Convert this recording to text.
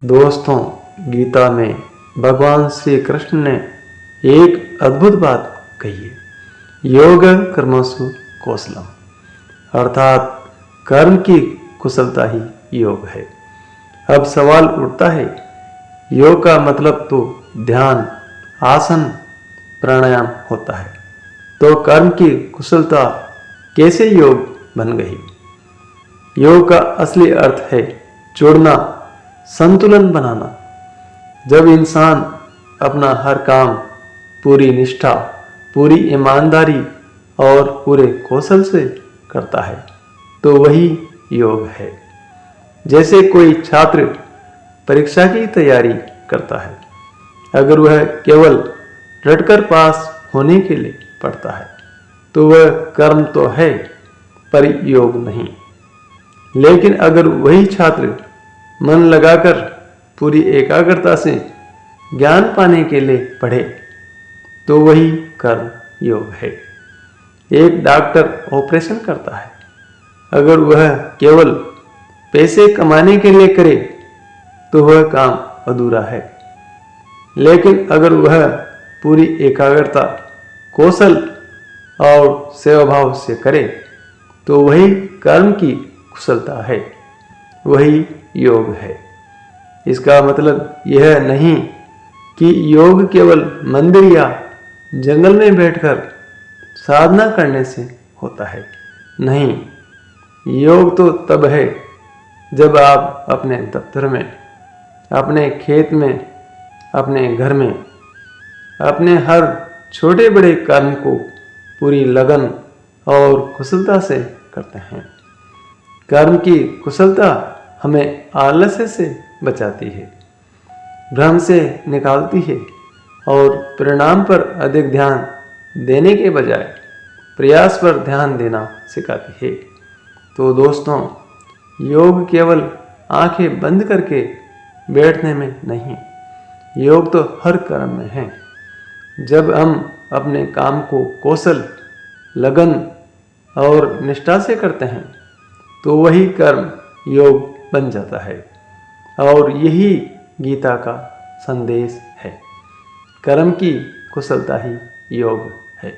दोस्तों, गीता में भगवान श्री कृष्ण ने एक अद्भुत बात कही है। योग कर्मसु कौशलम, अर्थात कर्म की कुशलता ही योग है। अब सवाल उठता है, योग का मतलब तो ध्यान, आसन, प्राणायाम होता है, तो कर्म की कुशलता कैसे योग बन गई? योग का असली अर्थ है जुड़ना, संतुलन बनाना। जब इंसान अपना हर काम पूरी निष्ठा, पूरी ईमानदारी और पूरे कौशल से करता है तो वही योग है। जैसे कोई छात्र परीक्षा की तैयारी करता है, अगर वह केवल रटकर पास होने के लिए पढ़ता है तो वह कर्म तो है पर योग नहीं। लेकिन अगर वही छात्र मन लगाकर पूरी एकाग्रता से ज्ञान पाने के लिए पढ़े तो वही कर्म योग है। एक डॉक्टर ऑपरेशन करता है, अगर वह केवल पैसे कमाने के लिए करे तो वह काम अधूरा है। लेकिन अगर वह पूरी एकाग्रता, कौशल और सेवाभाव से करे तो वही कर्म की कुशलता है, वही योग है। इसका मतलब यह नहीं कि योग केवल मंदिर या जंगल में बैठकर साधना करने से होता है। नहीं, योग तो तब है जब आप अपने दफ्तर में, अपने खेत में, अपने घर में, अपने हर छोटे बड़े कर्म को पूरी लगन और कुशलता से करते हैं। कर्म की कुशलता हमें आलस्य से बचाती है, भ्रम से निकालती है और परिणाम पर अधिक ध्यान देने के बजाय प्रयास पर ध्यान देना सिखाती है। तो दोस्तों, योग केवल आंखें बंद करके बैठने में नहीं, योग तो हर कर्म में है। जब हम अपने काम को कौशल, लगन और निष्ठा से करते हैं तो वही कर्म योग बन जाता है। और यही गीता का संदेश है, कर्म की कुशलता ही योग है।